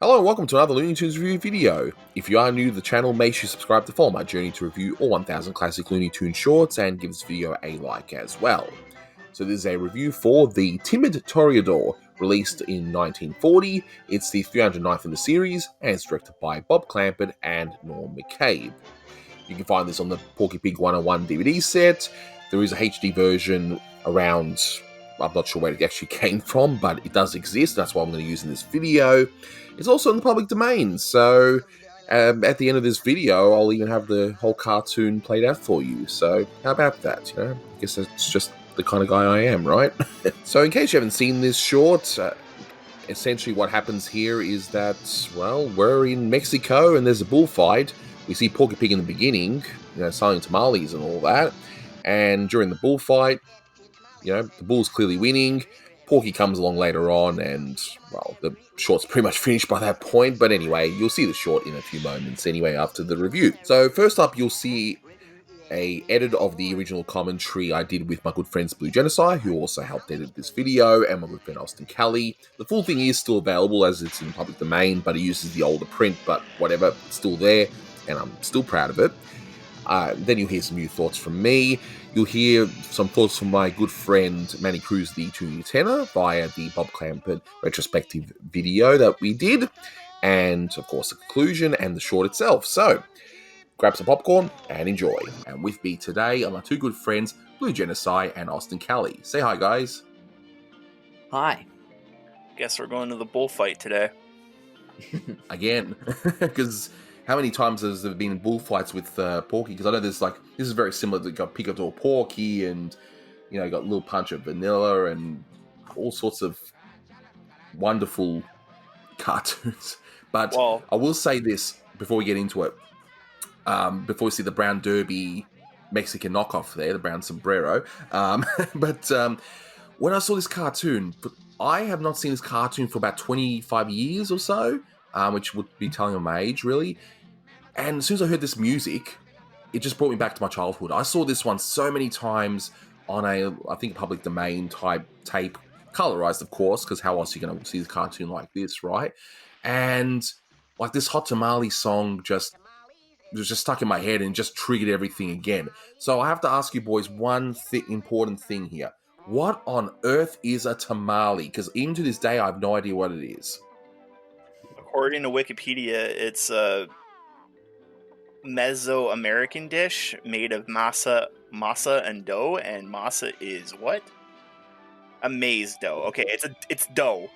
Hello and welcome to another Looney Tunes review video. If you are new to the channel, make sure you subscribe to follow my journey to review all 1000 classic Looney Tunes shorts and give this video a like as well. So this is a review for the Timid Toreador, released in 1940. It's the 309th in the series and it's directed by Bob Clampett and Norm McCabe. You can find this on the Porky Pig 101 DVD set. There is a HD version around, I'm not sure where it actually came from, but it does exist. That's what I'm going to use in this video. It's also in the public domain, so at the end of this video, I'll even have the whole cartoon played out for you. So how about that? I guess that's just the kind of guy I am, right? So in case you haven't seen this short, essentially what happens here is that, well, we're in Mexico and there's a bullfight. We see Porky Pig in the beginning, selling tamales and all that. And during the bullfight, the bull's clearly winning. Porky comes along later on and, well, the short's pretty much finished by that point. But anyway, you'll see the short in a few moments anyway after the review. So first up, you'll see a edit of the original commentary I did with my good friends Blue Genocide, who also helped edit this video, and my good friend Austin Kelly. The full thing is still available as it's in the public domain, but it uses the older print, but whatever, it's still there, and I'm still proud of it. Then you'll hear some new thoughts from me. You'll hear some thoughts from my good friend Manny Cruz, the junior tenor, via the Bob Clampett retrospective video that we did. And, of course, the conclusion and the short itself. So, grab some popcorn and enjoy. And with me today are my two good friends, Blue Genocide and Austin Kelly. Say hi, guys. Hi. Guess we're going to the bullfight today. Again. Because how many times has there been bullfights with Porky? Because I know there's this is very similar to got Picador Porky and, you got Little Punch of Vanilla and all sorts of wonderful cartoons. But I will say this before we get into it. Before we see the brown derby Mexican knockoff there, the brown sombrero. But when I saw this cartoon, I have not seen this cartoon for about 25 years or so, which would be telling of my age, really. And as soon as I heard this music, it just brought me back to my childhood. I saw this one so many times on I think, public domain type tape, colorized, of course, because how else are you going to see this cartoon like this, right? And this Hot Tamale song it was just stuck in my head and just triggered everything again. So I have to ask you boys one important thing here. What on earth is a tamale? Because even to this day, I have no idea what it is. According to Wikipedia, it's a Mesoamerican dish made of masa and dough, and masa is what? A maize dough. Okay, it's dough.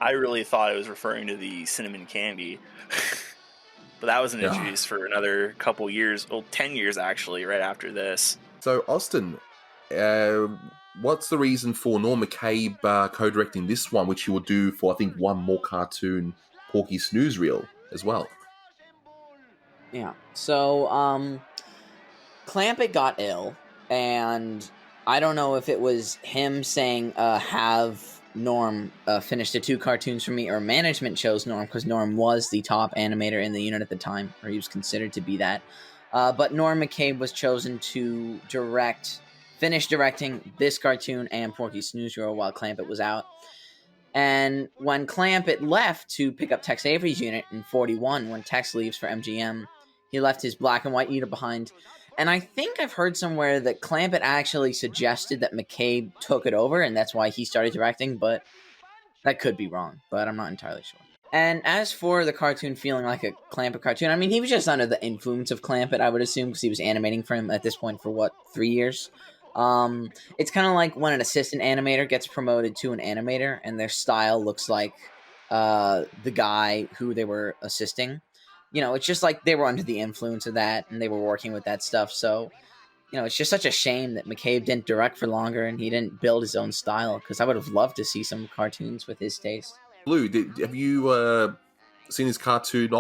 I really thought it was referring to the cinnamon candy. But that wasn't introduced for another couple years, 10 years actually, right after this. So, Austin, what's the reason for Norm McCabe co-directing this one, which he will do for, I think, one more cartoon, Porky Snooze Reel, as well? Yeah, so, Clampett got ill, and I don't know if it was him saying, have Norm finished the two cartoons for me, or management chose Norm, because Norm was the top animator in the unit at the time, or he was considered to be that. But Norm McCabe was chosen to finish directing this cartoon and Porky Snooze Reel while Clampett was out. And when Clampett left to pick up Tex Avery's unit in 41, when Tex leaves for MGM, he left his black and white unit behind. And I think I've heard somewhere that Clampett actually suggested that McCabe took it over, and that's why he started directing, but that could be wrong, but I'm not entirely sure. And as for the cartoon feeling like a Clampett cartoon, I mean, he was just under the influence of Clampett, I would assume, because he was animating for him at this point for, 3 years? It's kind of like when an assistant animator gets promoted to an animator, and their style looks like the guy who they were assisting. It's just like they were under the influence of that, and they were working with that stuff. So, it's just such a shame that McCabe didn't direct for longer, and he didn't build his own style, because I would have loved to see some cartoons with his taste. Blue, have you seen this cartoon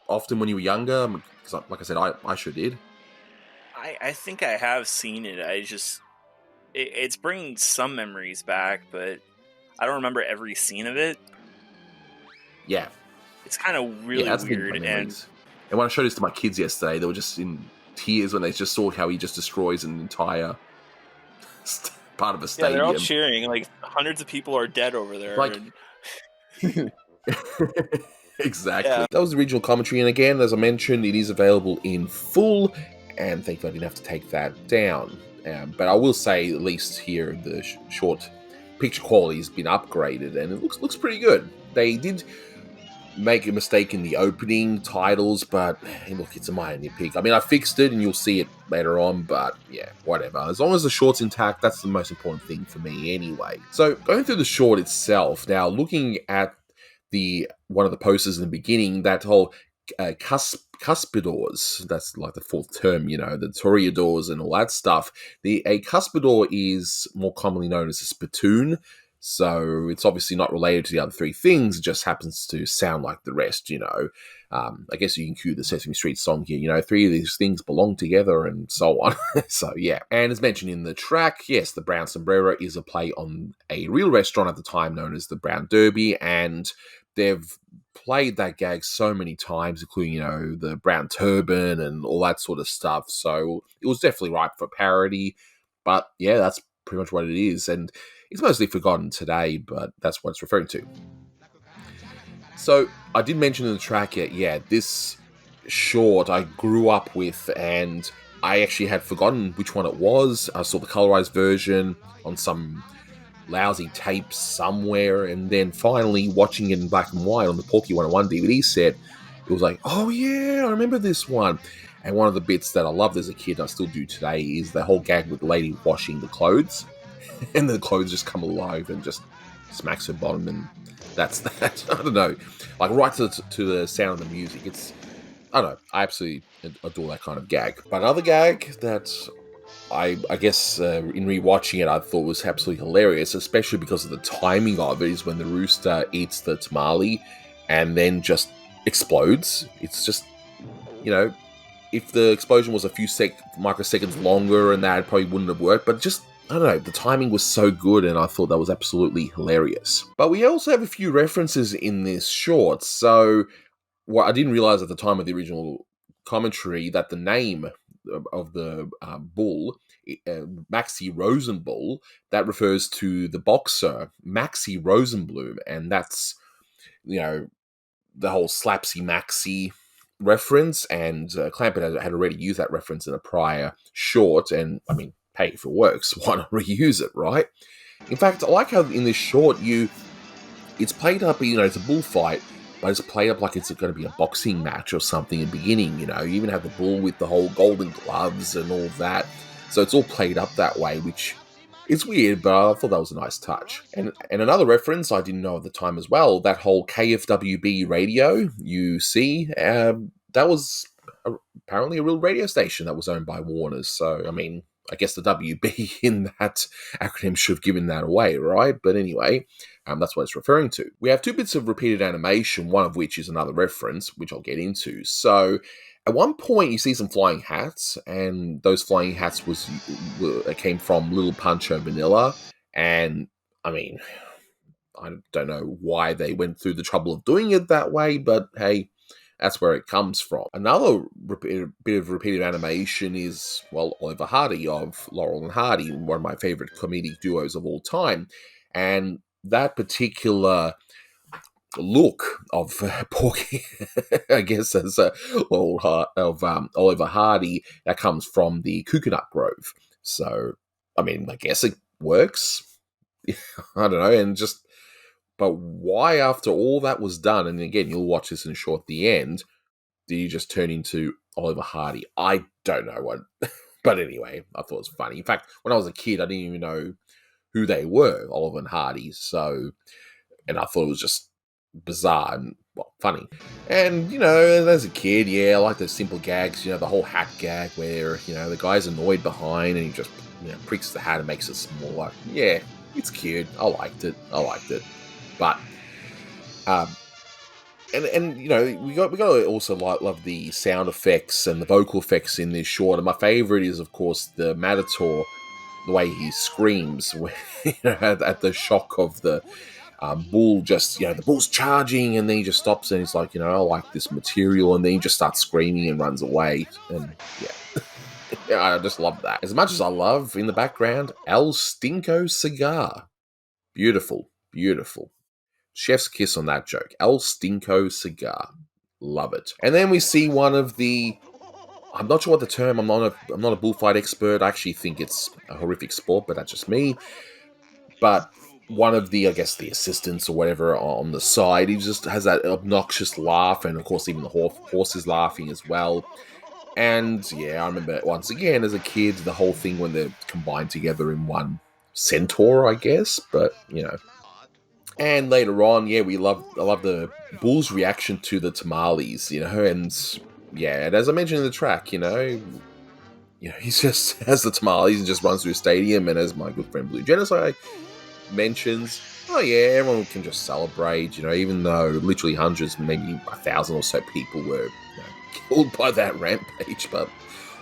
often when you were younger? Because, like I said, I sure did. I think I have seen it. It's bringing some memories back, but I don't remember every scene of it. Yeah. It's kind of really weird. And when I showed this to my kids yesterday, they were just in tears when they just saw how he just destroys an entire part of a stadium. Yeah, they're all cheering. Like, hundreds of people are dead over there. Like, Exactly. Yeah. That was the original commentary, and again, as I mentioned, it is available in full, and thankfully I didn't have to take that down. But I will say, at least here, the short picture quality has been upgraded, and it looks pretty good. They did make a mistake in the opening titles, but hey, look, it's a minor nitpick. I mean, I fixed it, and you'll see it later on, but yeah, whatever. As long as the short's intact, that's the most important thing for me anyway. So, going through the short itself, now looking at one of the posters in the beginning, that whole cuspidors, that's like the fourth term, the Toreadors and all that stuff. A cuspidor is more commonly known as a spittoon, so it's obviously not related to the other three things. It just happens to sound like the rest, I guess you can cue the Sesame Street song here, three of these things belong together and so on. So, yeah. And as mentioned in the track, yes, the Brown Sombrero is a play on a real restaurant at the time known as the Brown Derby, and they've played that gag so many times, including, the brown turban and all that sort of stuff. So it was definitely ripe for parody. But yeah, that's pretty much what it is. And it's mostly forgotten today, but that's what it's referring to. So I did mention in the track, this short I grew up with, and I actually had forgotten which one it was. I saw the colorized version on some lousy tape somewhere, and then finally watching it in black and white on the Porky 101 DVD set, it was like, oh yeah, I remember this one. And one of the bits that I loved as a kid, I still do today, is the whole gag with the lady washing the clothes, and the clothes just come alive and just smacks her bottom, and that's that. I don't know, like right to the sound of the music. I don't know, I absolutely adore that kind of gag. But another gag that I guess in rewatching it, I thought was absolutely hilarious, especially because of the timing of it, is when the rooster eats the tamale and then just explodes. It's just, if the explosion was a few microseconds longer and that, it probably wouldn't have worked, but just, I don't know, the timing was so good, and I thought that was absolutely hilarious. But we also have a few references in this short, so what I didn't realize at the time of the original commentary, that the name of the bull, Maxie Rosenbull, that refers to the boxer Maxie Rosenblum, and that's, the whole Slapsy Maxie reference, and Clampett had already used that reference in a prior short, and I mean, hey, if it works, why not reuse it, right? In fact, I like how in this short, it's played up, it's a bullfight, but it's played up like it's going to be a boxing match or something in the beginning, You even have the bull with the whole golden gloves and all that. So it's all played up that way, which is weird, but I thought that was a nice touch. And another reference I didn't know at the time as well, that whole KFWB radio you see, that was apparently a real radio station that was owned by Warner's. So, I mean, I guess the WB in that acronym should have given that away, right? But anyway, that's what it's referring to. We have two bits of repeated animation, one of which is another reference, which I'll get into. So, at one point, you see some flying hats, and those flying hats came from Little Pancho Vanilla. And, I mean, I don't know why they went through the trouble of doing it that way, but hey, that's where it comes from. Another bit of repeated animation is, Oliver Hardy of Laurel and Hardy, one of my favorite comedic duos of all time. And that particular look of Porky, I guess, as Oliver Hardy, that comes from the Coconut Grove. So, I mean, I guess it works. I don't know, but why, after all that was done, and again, you'll watch this in short at the end, did you just turn into Oliver Hardy? I don't know what, but anyway, I thought it was funny. In fact, when I was a kid, I didn't even know who they were, Oliver and Hardy. So, and I thought it was just bizarre and funny. And as a kid, I like those simple gags. The whole hat gag where the guy's annoyed behind and he just pricks the hat and makes it smaller. Yeah, it's cute. I liked it. But and we got to also love the sound effects and the vocal effects in this short. And my favorite is, of course, the Matador, the way he screams at the shock of the bull. Just the bull's charging, and then he just stops and he's like, I like this material, and then he just starts screaming and runs away. And yeah, I just love that. As much as I love in the background El Stinko cigar, beautiful. Chef's kiss on that joke. El Stinko cigar. Love it. And then we see one of the... I'm not sure what the term... I'm not a bullfight expert. I actually think it's a horrific sport, but that's just me. But one of the, I guess, the assistants or whatever on the side, he just has that obnoxious laugh, and of course even the horse is laughing as well. And yeah, I remember once again as a kid, the whole thing when they're combined together in one centaur, I guess, but you know. And later on, yeah, I love the bull's reaction to the tamales, you know, and yeah, and as I mentioned in the track, you know, he just has the tamales and just runs through a stadium, and as my good friend Blue Genocide mentions, oh yeah, everyone can just celebrate, you know, even though literally hundreds, maybe 1,000 or so people were killed by that rampage, but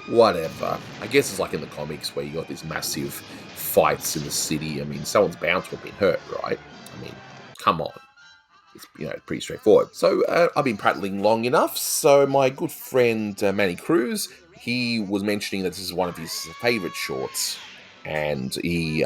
whatever. I guess it's like in the comics where you got these massive fights in the city. I mean, someone's bound to have been hurt, right? I mean, come on. It's, you know, pretty straightforward. So I've been prattling long enough. So my good friend Manny Cruz, he was mentioning that this is one of his favorite shorts, and he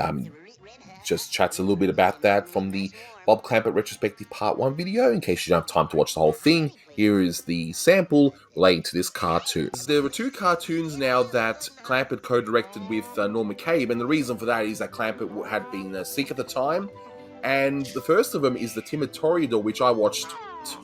just chats a little bit about that from the Bob Clampett Retrospective Part 1 video. In case you don't have time to watch the whole thing, here is the sample relating to this cartoon. There were 2 cartoons now that Clampett co-directed with Norm McCabe, and the reason for that is that Clampett had been sick at the time. And the first of them is the Timid Toreador, which I watched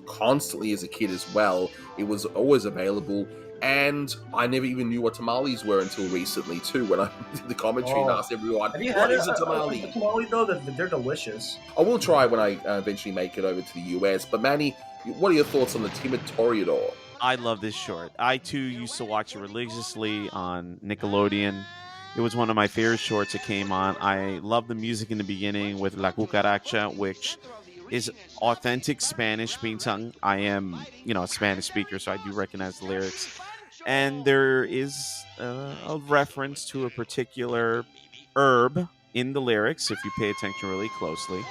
constantly as a kid as well. It was always available, and I never even knew what tamales were until recently too, when I did the commentary and asked everyone, what is a tamale? A tamale though, they're delicious. I will try when I eventually make it over to the US, but Manny, what are your thoughts on the Timid Toreador? I love this short. I too used to watch it religiously on Nickelodeon. It was one of my favorite shorts that came on. I love the music in the beginning with La Cucaracha, which is authentic Spanish being sung. I am, a Spanish speaker, so I do recognize the lyrics. And there is a reference to a particular herb in the lyrics, if you pay attention really closely.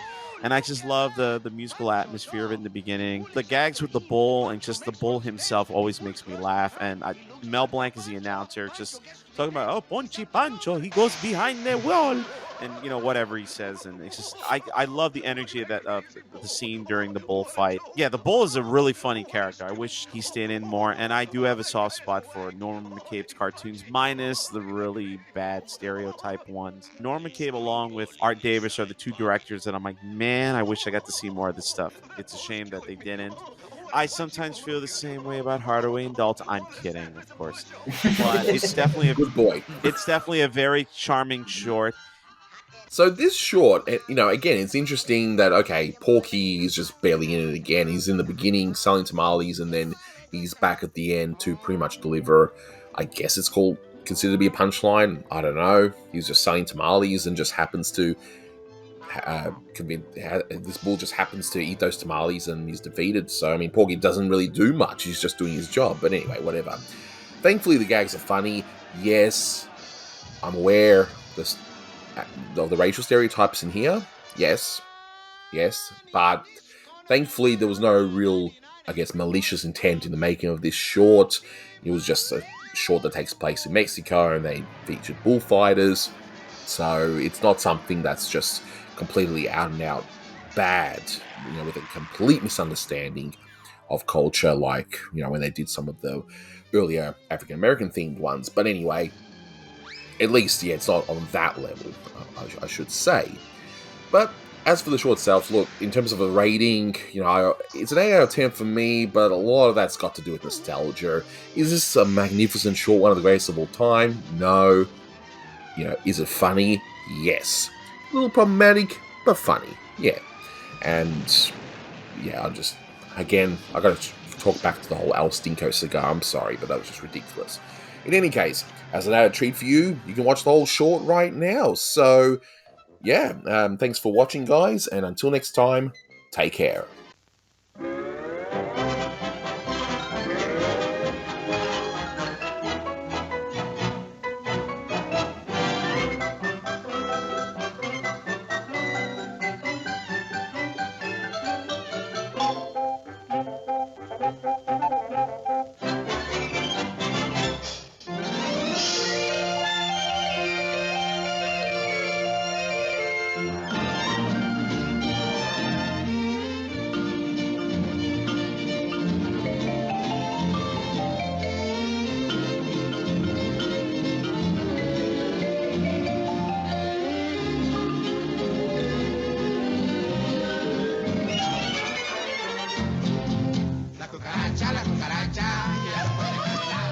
And I just love the musical atmosphere of it in the beginning. The gags with the bull and just the bull himself always makes me laugh. And Mel Blanc is the announcer, just talking about, oh, Ponchi Pancho, he goes behind the wall. And, whatever he says. And it's just, I love the energy of that the scene during the bullfight. Yeah, the bull is a really funny character. I wish he stayed in more. And I do have a soft spot for Norman McCabe's cartoons, minus the really bad stereotype ones. Norman McCabe, along with Art Davis, are the 2 directors that I'm like, man, I wish I got to see more of this stuff. It's a shame that they didn't. I sometimes feel the same way about Hardaway and Dalton. I'm kidding, of course. But it's definitely a good boy. It's definitely a very charming short. So this short, again, it's interesting that, okay, Porky is just barely in it again. He's in the beginning selling tamales, and then he's back at the end to pretty much deliver, I guess it's considered to be a punchline. I don't know. He's just selling tamales and just happens to, this bull just happens to eat those tamales and he's defeated. So, I mean, Porky doesn't really do much. He's just doing his job. But anyway, whatever. Thankfully, the gags are funny. Yes, I'm aware of the racial stereotypes in here, yes, but thankfully there was no real, I guess, malicious intent in the making of this short. It was just a short that takes place in Mexico, and they featured bullfighters, so it's not something that's just completely out and out bad, with a complete misunderstanding of culture, like, when they did some of the earlier African American themed ones. But anyway, at least, yeah, it's not on that level, I should say. But as for the short itself, look, in terms of a rating, it's an 8 out of 10 for me, but a lot of that's got to do with nostalgia. Is this a magnificent short, one of the greatest of all time? No. Is it funny? Yes. A little problematic, but funny. Yeah. And, yeah, I got to talk back to the whole El Stinko cigar. I'm sorry, but that was just ridiculous. In any case, as an added treat for you, you can watch the whole short right now. So, yeah, thanks for watching, guys, and until next time, take care. cucaracha, la cucaracha. Ya no puede caminar.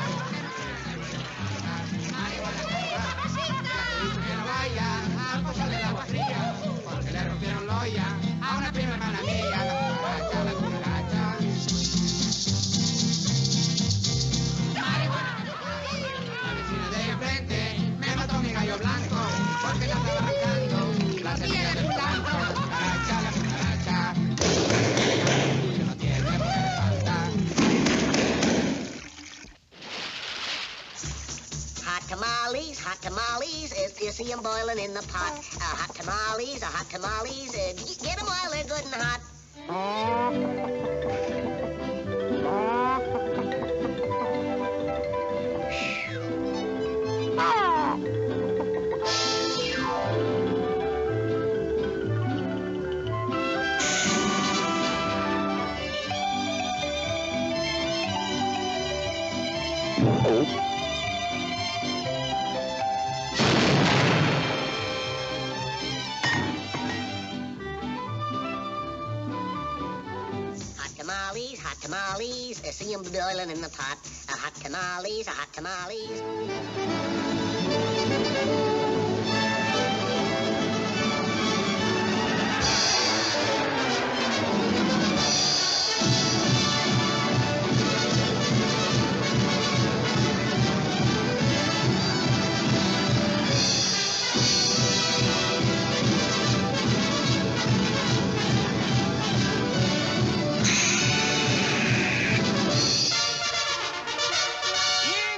Que no vaya al pozo del agua fría, porque le rompieron la olla a una prima hermana mía. La cucaracha, la cucaracha. La vecina de enfrente me mató mi gallo blanco, porque ya estaba arrancando las semillas del blanco. La cucaracha, la cucaracha. Que no tiene porque le falta. Hot tamales, you see them boiling in the pot. Hot tamales, get them while they're good and hot. Hot tamales, see them boiling in the pot. Hot tamales,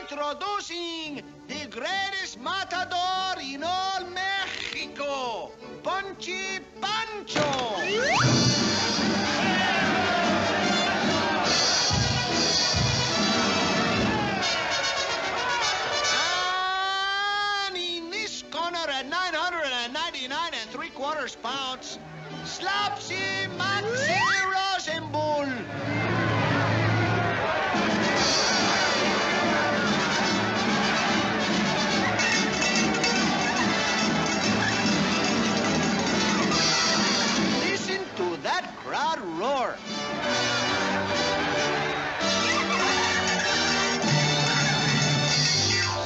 Introducing the greatest matador in all Mexico, Punchy Pancho. And in this corner at 999 3/4 pounds, Slapsy Maxi Rosenbull. Listen to that crowd roar.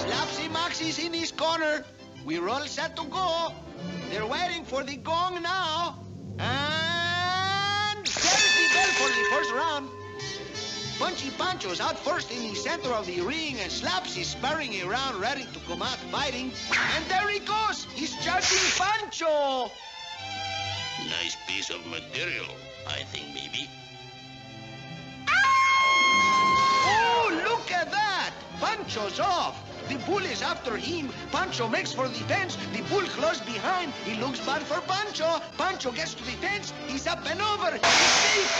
Slapsy Maxi's in his corner. We're all set to go. They're waiting for the gong now. And there's the bell for the first round. Punchy Pancho's out first in the center of the ring, and Slapsy's sparring around ready to come out fighting. And there he goes. He's charging Pancho. Nice piece of material, I think, maybe. Oh, look at that! Pancho's off. The bull is after him. Pancho makes for the fence. The bull close behind. It looks bad for Pancho. Pancho gets to the fence. He's up and over. He's safe.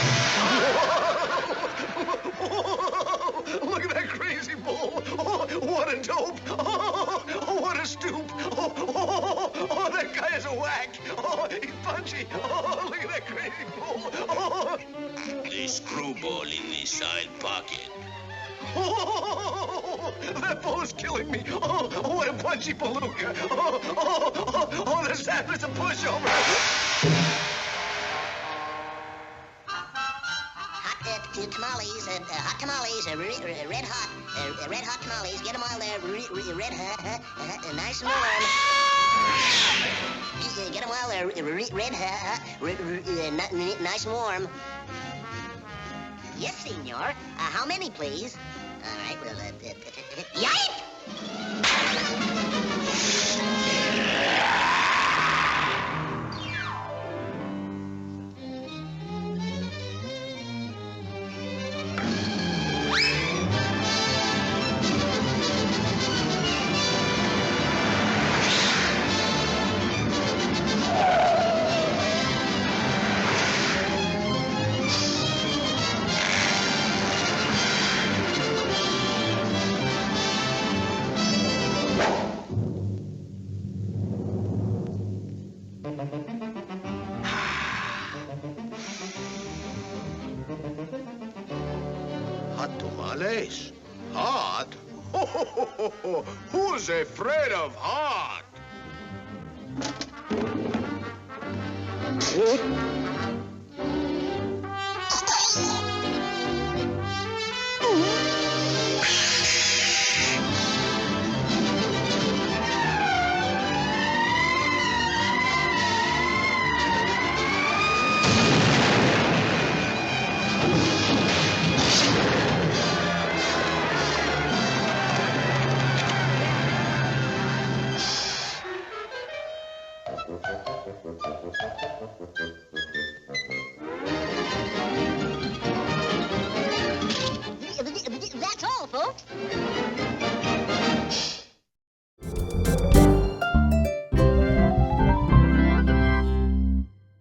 Look at that crazy bull. Oh, what a dope. Oh, what a stoop. Oh, that guy is a whack. Oh, he's punchy. Oh, look at that crazy bull. Oh. The screwball in the side pocket. Oh, that bull is killing me. Oh, what a punchy palooka. Oh, there's a pushover. Hot tamales, red hot tamales. Get them while they're red hot, nice and warm. Get them while they're red hot, nice and warm. Yes, senor. How many, please? All right, well, yipe! Hot tamales? Hot? Who's afraid of hot? off.